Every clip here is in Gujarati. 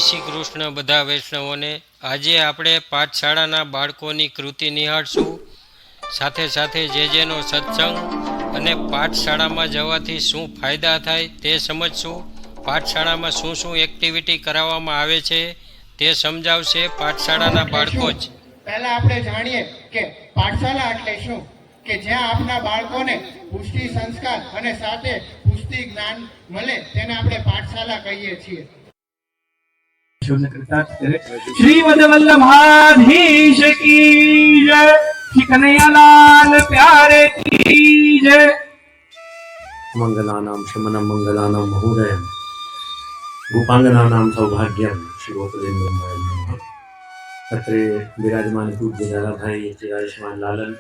શ્રી કૃષ્ણ બધા વૈષ્ણવોને। આજે આપણે પાઠશાળાના બાળકોની કૃતિ નિહાળશું, સાથે સાથે જેનો સત્સંગ અને પાઠશાળામાં જવાથી શું ફાયદા થાય તે સમજશું। પાઠશાળામાં શું શું એક્ટિવિટી કરાવવામાં આવે છે તે સમજાવશે પાઠશાળાના બાળકો જ। પહેલા આપણે જાણીએ કે પાઠશાળા એટલે શું, કે જ્યાં આપના બાળકોને પુષ્ટિ સંસ્કાર અને સાથે પુષ્ટિ જ્ઞાન મળે તેને આપણે પાઠશાળા કહીએ છીએ। श्रीमद वल्लभाधीश की जय, श्री कन्हैयालाल प्यारे की जय। मंगलानां शमनं मंगलानां महोदयं गोपांगनानां सौभाग्यं श्री गोकुलेन्द्रमय नमः। अत्रे विराजमान पूज्य दादाभाई श्री आयुष्मान लालन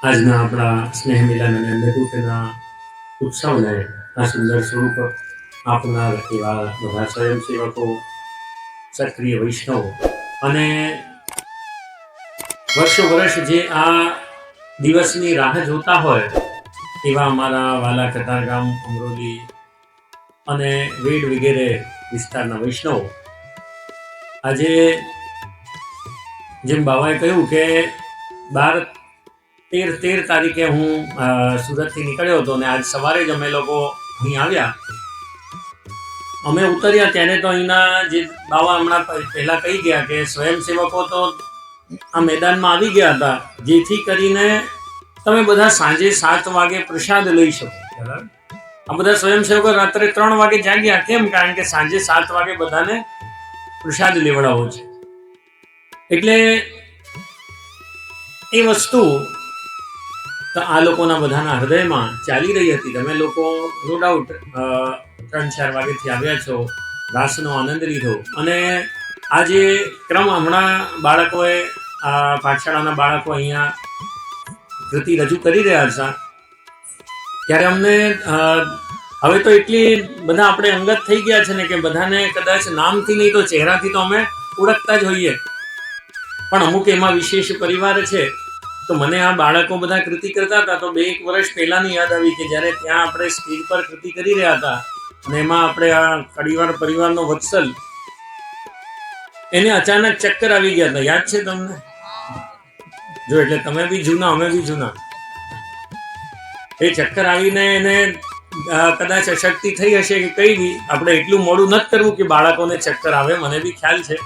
આજના આપણા સ્નેહ મિલન અને અન્નકૂટના ઉત્સવને આ સુંદર સ્વરૂપ આપનાર એવા બધા સ્વયંસેવકો, સક્રિય વૈષ્ણવો અને વર્ષો વર્ષ જે આ દિવસની રાહ જોતા હોય એવા અમારા વાલા કતારગામ, અમરોલી અને વેડ વગેરે વિસ્તારના વૈષ્ણવો, આજે જેમ બાવાએ કહ્યું કે 13 તારીખે હું સુરતથી નીકળ્યો હતો અને આજ સવારે જ અમે લોકો અહીં આવ્યા। અમે ઉતર્યા ત્યારે તો અહીંના જે બાવા હમણાં પહેલા કહી ગયા કે સ્વયંસેવકો તો આ મેદાનમાં આવી ગયા હતા જેથી કરીને તમે બધા સાંજે 7 વાગે પ્રસાદ લઈ શકો। આ બધા સ્વયંસેવકો રાત્રે 3 વાગે જાગ્યા, કેમ? કારણ કે સાંજે 7 વાગે બધાને પ્રસાદ લેવડાવો છે। એટલે એ વસ્તુ તો આ લોકોના બધાના હૃદયમાં ચાલી રહી હતી। તમે લોકો નો ડાઉટ 3-4 વાગ્યાથી આવ્યા છો, રાસનો આનંદ લીધો અને આ જે ક્રમ હમણાં બાળકોએ પાઠશાળાના બાળકો અહીંયા કૃતિ રજૂ કરી રહ્યા હતા ત્યારે અમને હવે તો એટલી બધા આપણે અંગત થઈ ગયા છે ને કે બધાને કદાચ નામથી નહીં તો ચહેરાથી તો અમે ઓળખતા જ હોઈએ, પણ અમુક એમાં વિશેષ પરિવાર છે। તો મને આ બાળકો બધા કૃતિ કરતા હતા તો 2-1 વર્ષ પહેલાની યાદ આવી કે જ્યારે ત્યાં આપણે સ્ટેજ પર કૃતિ કરી રહ્યા હતા અને એમાં આપણે આ કડીવાર પરિવારનો વત્સલ, એને અચાનક ચક્કર આવી ગયા હતા, યાદ છે તમને? જો એટલે તમે બી જૂના, અમે બી જૂના। એ ચક્કર આવીને એને કદાચ અશક્તિ થઈ હશે કે કઈ બી, આપણે એટલું મોડું નથી કરવું કે બાળકોને ચક્કર આવે, મને બી ખ્યાલ છે।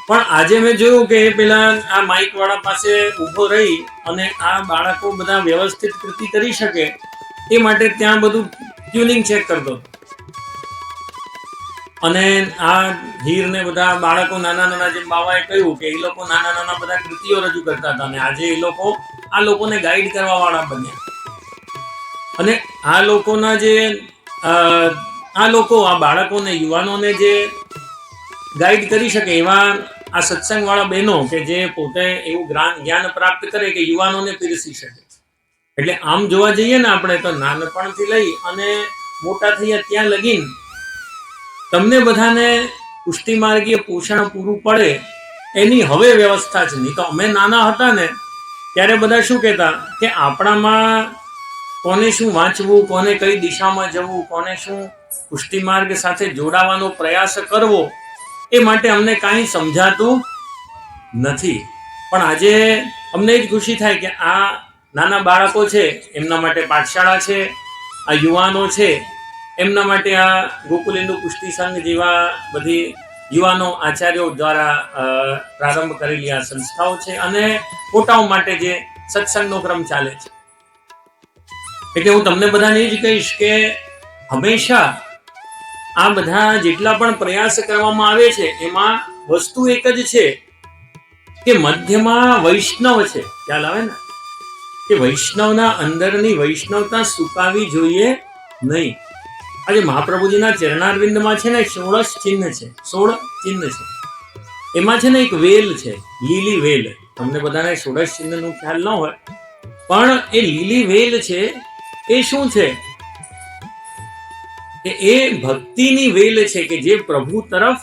પણ આજે મેં જોયું કે એ પેલા આ માઇક વાળા પાસે ઊભો રહી અને આ બાળકો બધા વ્યવસ્થિત કૃતિ કરી શકે એ માટે ત્યાં બધું ટ્યુનિંગ ચેક કરતો હતો અને આ હીર ને બધા બાળકો નાના નાના, જેમ બાવાએ કહ્યું કે એ લોકો નાના નાના બધા કૃતિઓ રજૂ કરતા હતા અને આજે એ લોકો આ લોકોને ગાઈડ કરવા વાળા બન્યા અને આ લોકોના જે આ લોકો આ બાળકોને, યુવાનોને જે ગાઈડ કરી શકે એવા આ સત્સંગ વાળા બહેનો કે જે પોતે એવું જ્ઞાન પ્રાપ્ત કરે કે યુવાનોને પીરસી શકે। એટલે આમ જોવા જઈએ ને આપણે તો નાનપણથી લઈ અને મોટા થયા ત્યાં લગીન તમને બધાને પુષ્ટિ માર્ગીય પોષણ પૂરું પડે એની હવે વ્યવસ્થા છે। નહીં તો અમે નાના હતા ને ત્યારે બધા શું કહેતા કે આપણામાં કોને શું વાંચવું, કોને કઈ દિશામાં જવું, કોને શું પુષ્ટિ માર્ગ સાથે જોડાવાનો પ્રયાસ કરવો એ માટે અમને કાંઈ સમજાતું નથી। પણ આજે અમને જ ખુશી થાય કે આ નાના બાળકો છે એમના માટે પાઠશાળા છે, આ યુવાનો છે એમના માટે આ ગોકુલેન્દુ પુષ્ટિ સંઘ જેવા બધી યુવાનો આચાર્યો દ્વારા પ્રારંભ કરેલી આ સંસ્થાઓ છે અને મોટાઓ માટે જે સત્સંગનો ક્રમ ચાલે છે। એટલે હું તમને બધાને એ જ કહીશ કે હંમેશા આ બધા જેટલા પણ પ્રયાસ કરવામાં આવે છે એમાં વસ્તુ એક જ છે કે મધ્યમાં વૈષ્ણવ છે। ખ્યાલ આવે ને કે વૈષ્ણવના અંદરની વૈષ્ણવતા સુકાવી જોઈએ નહીં। આજે મહાપ્રભુજીના ચરણારવિંદમાં છે ને 16 ચિહ્ન છે, 16 ચિહ્ન છે। એમાં છે ને એક વેલ છે, લીલી વેલ। તમને બધાને 16 ચિહ્નનું ખ્યાલ ન હોય પણ એ લીલી વેલ છે એ શું છે કે એ ભક્તિની વેલ છે કે જે પ્રભુ તરફ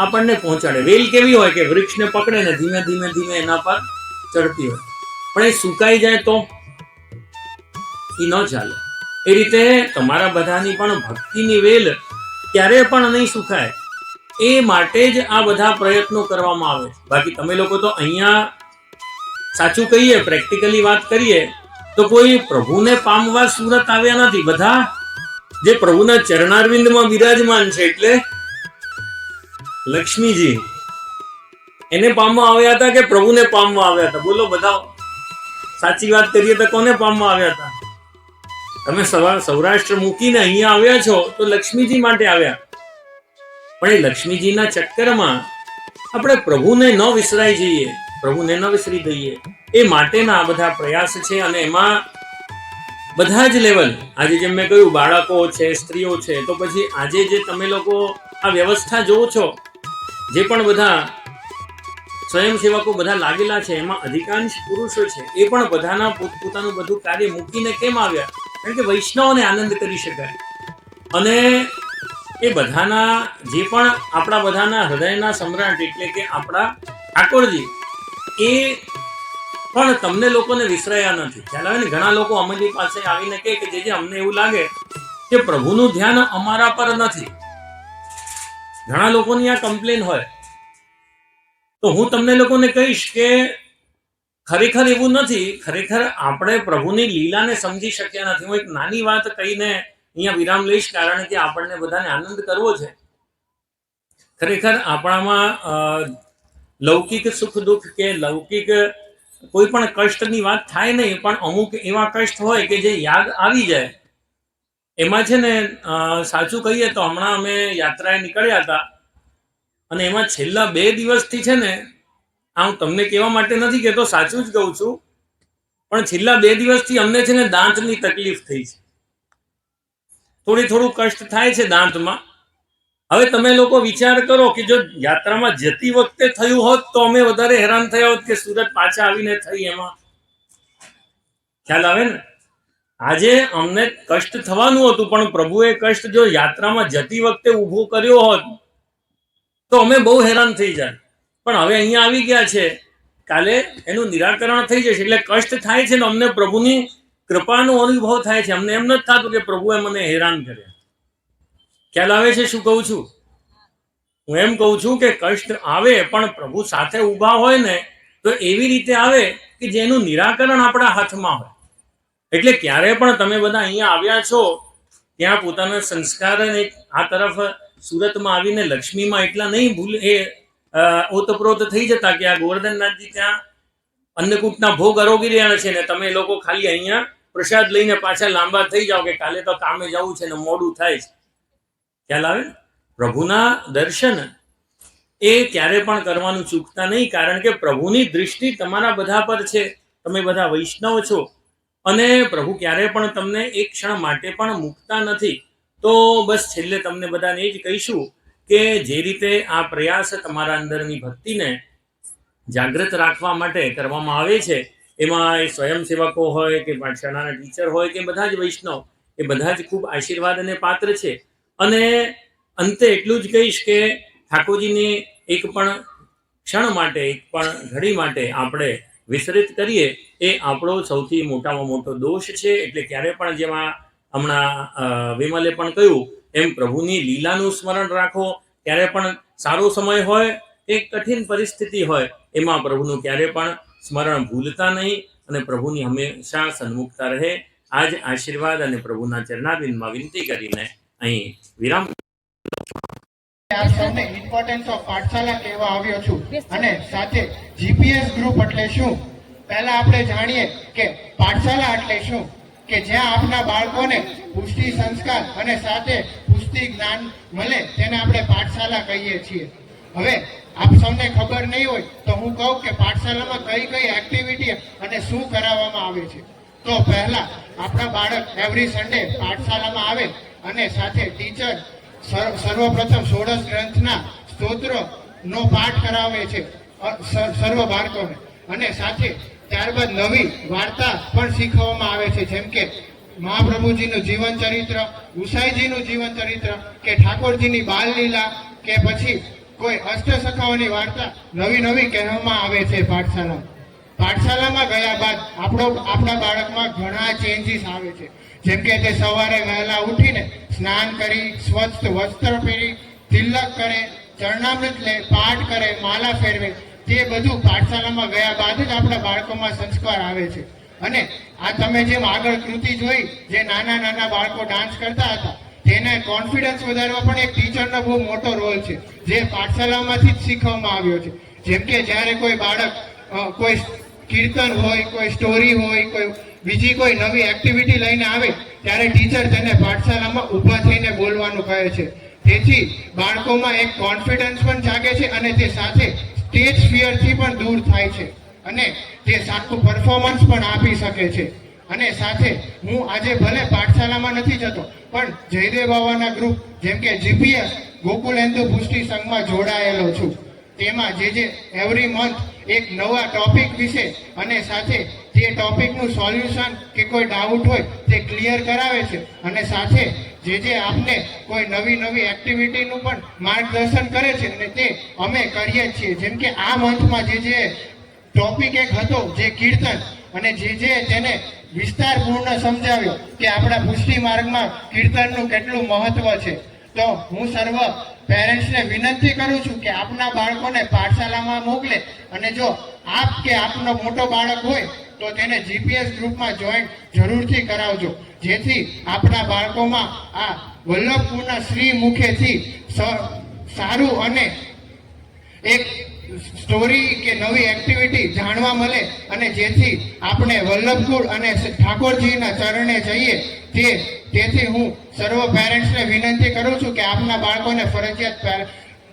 આપણને પહોંચાડે। વેલ કેવી હોય કે વૃક્ષને પકડે ને ધીમે ધીમે ધીમે એના પર ચડતી હોય, પણ એ સુકાઈ જાય તો એ ન ચાલે। એ રીતે તમારા બધાની પણ ભક્તિની વેલ ક્યારે પણ નહીં સુખાય, એ માટે જ આ બધા પ્રયત્નો કરવામાં આવે. બાકી તમે લોકો તો અહીંયા સાચું કહીએ, પ્રેક્ટિકલી વાત કરીએ તો કોઈ પ્રભુને પામવા સુરત આવ્યા નથી. બધા જે પ્રભુના ચરણારવિંદમાં બિરાજમાન છે એટલે લક્ષ્મીજી એને પામવા આવ્યા હતા કે પ્રભુને પામવા આવ્યા હતા? બોલો બધા, સાચી વાત કરીએ તો કોને પામવા આવ્યા હતા? તમે સૌરાષ્ટ્ર મૂકીને અહીંયા આવ્યા છો તો લક્ષ્મીજી માટે આવ્યા. પણ એ લક્ષ્મીજીના ચક્કરમાં આપણે પ્રભુને ન વિસરાઈ જઈએ, પ્રભુને ન વિસરી દઈએ, એ માટેના આ બધા પ્રયાસ છે. અને એમાં બધા જ લેવલ, આજે જેમ મેં કહ્યું બાળકો છે, સ્ત્રીઓ છે, તો પછી આજે જે તમે લોકો આ વ્યવસ્થા જોવો છો, જે પણ બધા સ્વયંસેવકો બધા લાગેલા છે, એમાં અધિકાંશ પુરુષો છે. એ પણ બધાના પોતપોતાનું બધું કાર્ય મૂકીને કેમ આવ્યા? કારણ કે વૈષ્ણવને આનંદ કરી શકાય. અને એ બધાના જે પણ આપણા બધાના હૃદયના સમ્રાટ એટલે કે આપણા ઠાકોરજી, એ પણ તમને લોકોને વિસરાયા નથી. ખ્યાલ આવે ને? ઘણા લોકો અમારી પાસે આવીને કહે કે જે અમને એવું લાગે કે પ્રભુનું ધ્યાન અમારા પર નથી. ઘણા લોકોની આ કમ્પ્લેન હોય. તો હું તમને લોકોને કહીશ કે ખરેખર એવું નથી. ખરેખર આપણે પ્રભુની લીલાને સમજી શક્યા નથી. હું એક નાની વાત કહીને અહીંયા વિરામ લઈશ, કારણ કે આપણને બધાને આનંદ કરવો છે. ખરેખર આપણામાં લૌકિક સુખ દુઃખ કે લૌકિક કોઈ પણ કષ્ટની વાત થાય નહીં, પણ અમુક એવા કષ્ટ હોય કે જે યાદ આવી જાય. એમાં છે ને સાચું કહીએ તો હમણાં અમે યાત્રાએ નીકળ્યા હતા અને એમાં છેલ્લા 2 દિવસથી છે ને, આ હું તમને કહેવા માટે નથી કહેતો, સાચું જ કહું છું, પણ છેલ્લા 2 દિવસથી અમને છે ને દાંતની તકલીફ થઈ છે. થોડું કષ્ટ થાય છે દાંતમાં. હવે તમે લોકો વિચાર કરો કે જો યાત્રામાં જતી વખતે થયું હોત તો અમે વધારે હેરાન થયા હોત કે સુરત પાછા આવીને થઈ. એમાં ખ્યાલ આવે ને? આજે અમને કષ્ટ થવાનું હતું, પણ પ્રભુએ કષ્ટ જો યાત્રામાં જતી વખતે ઊભો કર્યો હોત તો અમે બહુ હેરાન થઈ જાય. પણ હવે અહીંયા આવી ગયા છે, કાલે એનું નિરાકરણ થઈ જશે. એટલે કષ્ટ થાય છે ને અમને પ્રભુની કૃપાનો અનુભવ થાય છે. અમને એમ નથી થતું કે પ્રભુએ મને હેરાન કર્યા. ખ્યાલ આવે છે શું કહું છું? હું એમ કહું છું કે કષ્ટ આવે પણ પ્રભુ સાથે ઊભા હોય ને તો એવી રીતે આવે કે જેનું નિરાકરણ આપણા હાથમાં હોય. એટલે ક્યારે પણ તમે બધા અહીંયા આવ્યા છો ત્યાં પોતાના સંસ્કારને આ તરફ સુરતમાં આવીને લક્ષ્મીમાં એટલા નહીં ઓતપ્રોત થઈ જતા કે આ ગોવર્ધનનાથજી ત્યાં અન્નકૂટના ભોગ આરોગી રહ્યા છે ને તમે લોકો ખાલી અહીંયા પ્રસાદ લઈને પાછા લાંબા થઈ જાઓ કે કાલે તો કામે જવું છે ને મોડું થાય છે. ખ્યાલ આવે? પ્રભુના દર્શન એ ક્યારે પણ કરવાનું ચૂકતા નહીં, કારણ કે પ્રભુની દૃષ્ટિ તમારા બધા પર છે. તમે બધા વૈષ્ણવ છો અને પ્રભુ ક્યારે પણ તમને એક ક્ષણ માટે પણ મૂકતા નથી. તો બસ છેલ્લે તમને બધાને એ જ કહીશું કે જે રીતે આ પ્રયાસ તમારા અંદરની ભક્તિને જાગૃત રાખવા માટે કરવામાં આવે છે, એમાં એ સ્વયંસેવકો હોય કે પાઠશાળાના ટીચર હોય કે બધા જ વૈષ્ણવ, એ બધા જ ખૂબ આશીર્વાદ અને પાત્ર છે. અને અંતે એટલું જ કહીશ કે ઠાકોરજીની એક પણ ક્ષણ માટે, એક પણ ઘડી માટે આપણે વિસરિત કરીએ એ આપણો સૌથી મોટામાં મોટો દોષ છે. એટલે ક્યારે પણ જેમાં હમણાં વિમલે પણ કહ્યું એમ પ્રભુની લીલાનું સ્મરણ રાખો. ક્યારે પણ સારો સમય હોય એક કઠિન પરિસ્થિતિ હોય એમાં પ્રભુનું ક્યારે પણ સ્મરણ ભૂલતા નહીં અને પ્રભુની હંમેશા સન્મુખતા રહે. આજ આશીર્વાદ અને પ્રભુના ચરણારવિંદમાં વિનંતી કરીને અહીં વિરામ. આપ સૌને ઇમ્પોર્ટન્સ ઓફ પાઠશાલા કહેવા આવ્યો છું. અને સાથે જીપીએસ ગ્રુપ એટલે શું, પહેલા આપણે જાણીએ કે પાઠશાલા એટલે શું, કે જ્યાં આપના બાળકોને પુષ્ટિ સંસ્કાર અને સાથે પુષ્ટિ જ્ઞાન મળે તેને આપણે પાઠશાલા કહીએ છીએ. હવે આપ સૌને ખબર નહીં હોય તો હું કહું કે પાઠશાલામાં કઈ કઈ એક્ટિવિટી અને શું કરાવવામાં આવે છે. તો પહેલા આપણા બાળક એવરી સન્ડે પાઠશાલામાં આવે અને સાથે ટીચર સર્વપ્રથમ 16 ગ્રંથના સ્તોત્રનો પાઠ કરાવે છે સર્વ બાળકોને. અને સાથે ત્યારબાદ નવી વાર્તા પણ શીખવવામાં આવે છે, જેમ કે મહાપ્રભુજીનું જીવન ચરિત્ર, ગુસાઈજીનું જીવન ચરિત્ર કે ઠાકોરજીની બાલ લીલા કે પછી કોઈ અષ્ટસખાઓની વાર્તા નવી કહેવામાં આવે છે પાઠશાલામાં. પાઠશાલામાં ગયા બાદ આપણા બાળકમાં ઘણા ચેન્જીસ આવે છે. જેમ કે તે સવારે વહેલા ઉઠીને સ્નાન કરી સ્વચ્છ વસ્ત્ર પહેરી તિલક કરે, ચરણામૃત લે, પાઠ કરે, માલા ફેરવે, તે બધું પાઠશાલામાં ગયા બાદ જ આપણા બાળકોમાં સંસ્કાર આવે છે. અને આ તમે જેમ આગળ કૃતિ જોઈ, જે નાના નાના બાળકો ડાન્સ કરતા હતા, તેને કોન્ફિડન્સ વધારવા પણ એક ટીચરનો બહુ મોટો રોલ છે, જે પાઠશાલામાંથી જ શીખવામાં આવ્યો છે. જેમ કે જ્યારે કોઈ બાળક કોઈ કીર્તન હોય, કોઈ સ્ટોરી હોય, કોઈ બીજી કોઈ નવી એક્ટિવિટી લઈને આવે, ત્યારે ટીચર તેને પાઠશાલામાં ઊભા થઈને બોલવાનું કહે છે. તેથી બાળકોમાં એક કોન્ફિડન્સ પણ જાગે છે અને તે સાથે સ્ટેજ ફિયરથી પણ દૂર થાય છે અને તે સારું પરફોર્મન્સ પણ આપી શકે છે. અને સાથે હું આજે ભલે પાઠશાલામાં નથી જતો, પણ જયદેવ બાવાના ગ્રુપ જેમ કે જીપીએસ ગોકુલ હિન્દુ પુષ્ટિ સંઘમાં જોડાયેલો છું. તેમાં જે એવરી મંથ એક નવા ટોપિક વિશે અને સાથે તે ટોપિકનું સોલ્યુશન કે કોઈ ડાઉટ હોય તે ક્લિયર કરાવે છે અને સાથે જે આપને કોઈ નવી એક્ટિવિટીનું પણ માર્ગદર્શન કરે છે અને તે અમે કરીએ છીએ. જેમ કે આ મંથમાં જે ટોપિક એક હતો જે કીર્તન, અને જે તેને વિસ્તારપૂર્ણ સમજાવ્યો કે આપણા પુષ્ટિ માર્ગમાં કીર્તનનું કેટલું મહત્વ છે. તો હું સર્વ પેરેન્ટ્સને વિનંતી કરું છું કે આપના બાળકોને પાઠશાલામાં મોકલે, અને જો આપ કે આપનો મોટો બાળક હોય તો તેને જીપીએસ ગ્રુપમાં જોઈન જરૂરથી કરાવજો, જેથી આપણા બાળકોમાં આ વલ્લભપુરના શ્રી મુખેથી સારું અને એક સ્ટોરી કે નવી એક્ટિવિટી જાણવા મળે, અને જેથી આપણે વલ્લભકુળ અને ઠાકોરજીના ચરણે જઈએ. તેથી હું સર્વ પેરેન્ટ્સને વિનંતી કરું છું કે આપના બાળકોને ફરજિયાત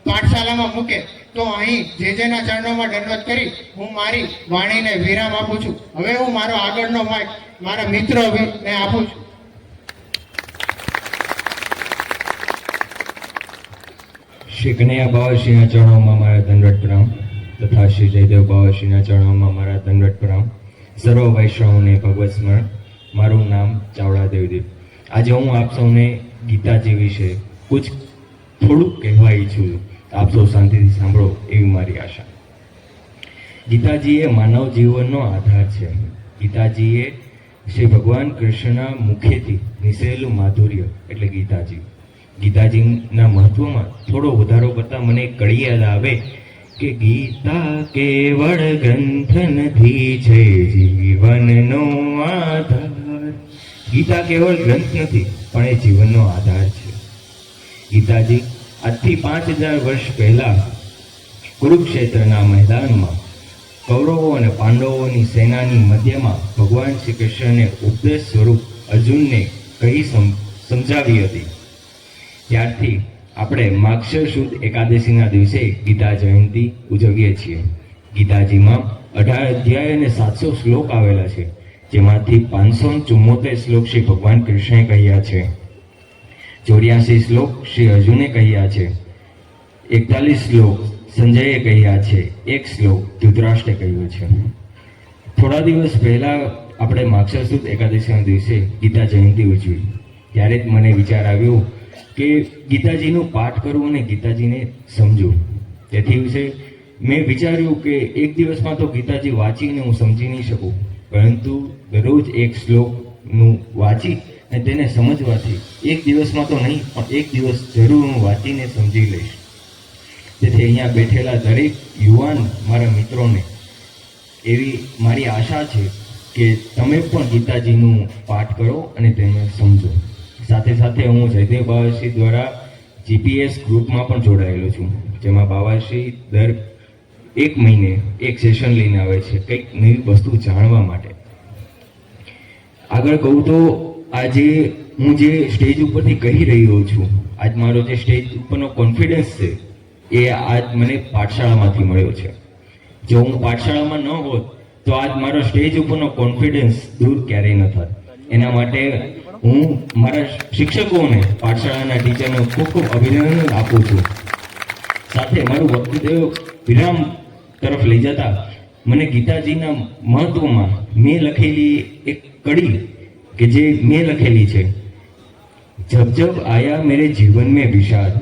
પાઠશાલામાં મૂકે. તો અહીં જેના ચરણોમાં દંડવત કરી હું મારી વાણીને વિરામ આપું છું. હવે હું મારો આગળનો માઇક મારા મિત્રોને આપું છું. શ્રી કનૈયા બાવાશ્રીના ચરણોમાં મારા દંડવત પ્રણામ તથા શ્રી જયદેવ બાવાશ્રીના ચરણોમાં મારા દંડવત પ્રણામ. સર્વ વૈષ્ણવને ભગવત સ્મરણ. મારું નામ ચાવડા દેવદીપ. આજે હું આપ સૌને ગીતાજી વિશે થોડુંક કહેવા ઈચ્છું છું. આપ સૌ શાંતિથી સાંભળો એવી મારી આશા. ગીતાજી એ માનવ જીવનનો આધાર છે. ગીતાજી એ શ્રી ભગવાન કૃષ્ણના મુખેથી નિસરેલું માધુર્ય એટલે ગીતાજી. ગીતાજીના મહત્વમાં થોડો વધારો કરતા મને એક કડી યાદ આવે કે ગીતા કેવળ ગ્રંથ નથી, છે જીવનનો આધાર. ગીતા કેવળ ગ્રંથ નથી, પણ એ જીવનનો આધાર છે. ગીતાજી આજથી 5000 વર્ષ પહેલા કુરુક્ષેત્રના મેદાનમાં કૌરવો અને પાંડવોની સેનાની મધ્યમાં ભગવાન શ્રી કૃષ્ણને ઉપદેશ સ્વરૂપ અર્જુનને કહી સમજાવી હતી. ત્યારથી આપણે માગશર સુદ એકાદશીના દિવસે ગીતા જયંતિ ઉજવીએ છીએ. ગીતાજીમાં 18 અધ્યાય અને 700 શ્લોક આવેલા છે, જેમાંથી 574 શ્લોક શ્રી ભગવાન કૃષ્ણે કહ્યા છે, 84 શ્લોક શ્રી અર્જુને કહ્યા છે, 41 શ્લોક સંજયે કહ્યા છે, 1 શ્લોક ધૃતરાષ્ટ્રે કહ્યો છે. થોડા દિવસ પહેલા આપણે માગશર સુદ એકાદશીના દિવસે ગીતા જયંતિ ઉજવી. ત્યારે જ મને વિચાર આવ્યો કે ગીતાજીનો પાઠ કરવું અને ગીતાજીને સમજવું. તેથી વિશે મેં વિચાર્યું કે એક દિવસમાં તો ગીતાજી વાંચીને હું સમજી નહીં શકું, પરંતુ દરરોજ એક શ્લોકનું વાંચી અને તેને સમજવાથી એક દિવસમાં તો નહીં, પણ એક દિવસ જરૂર હું વાંચીને સમજી લઈશ. તેથી અહીંયા બેઠેલા દરેક યુવાન મારા મિત્રોને એવી મારી આશા છે કે તમે પણ ગીતાજીનું પાઠ કરો અને તેને સમજો. સાથે સાથે હું જયદેવ બાવાશ્રી દ્વારા જીપીએસ ગ્રુપમાં પણ જોડાયેલો છું, જેમાં બાવાશ્રી દર 1 મહિને એક સેશન લઈને આવે છે કંઈક નવી વસ્તુ જાણવા માટે. આગળ કહું તો આજે હું જે સ્ટેજ ઉપરથી કહી રહ્યો છું, આજ મારો જે સ્ટેજ ઉપરનો કોન્ફિડન્સ છે એ આજ મને પાઠશાળામાંથી મળ્યો છે. જો હું પાઠશાળામાં ન હોત તો આજ મારો સ્ટેજ ઉપરનો કોન્ફિડન્સ દૂર ક્યારેય ન થાત. એના માટે હું મારા શિક્ષકોને, પાઠશાળાના ટીચરને ખૂબ ખૂબ અભિનંદન આપું છું. સાથે મારું વક્તવ્ય વિરામ તરફ લઈ જતા મને ગીતાજીના મહત્વમાં મેં લખેલી એક કડી કે જે મેં લખેલી છે, જબ જબ આયા મેરે જીવન में विषाद,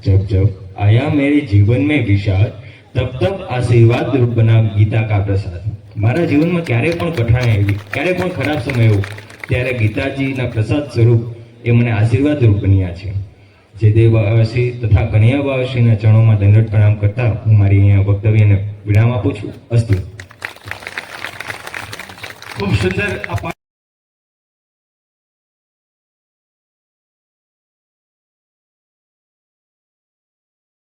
जब जब आया मेरे जीवन में विषाद, तब तब आशीर्वाद रूप बना गीता का प्रसाद. મારા જીવનમાં ક્યારે પણ કઠણાઈ આવી, ક્યારે પણ ખરાબ સમય આવ્યો, ત્યારે ગીતાજીના પ્રસાદ સ્વરૂપ એ મને આશીર્વાદ રૂપ બન્યા છે. જયદેવ બાવાશ્રી તથા કનૈયા બાવાશ્રીના ચરણોમાં દંડવત પ્રણામ કરતા હું મારી અહીંયા વક્તવ્યને વિરામ આપું છું. અસ્તુ. ખૂબ સુંદર આ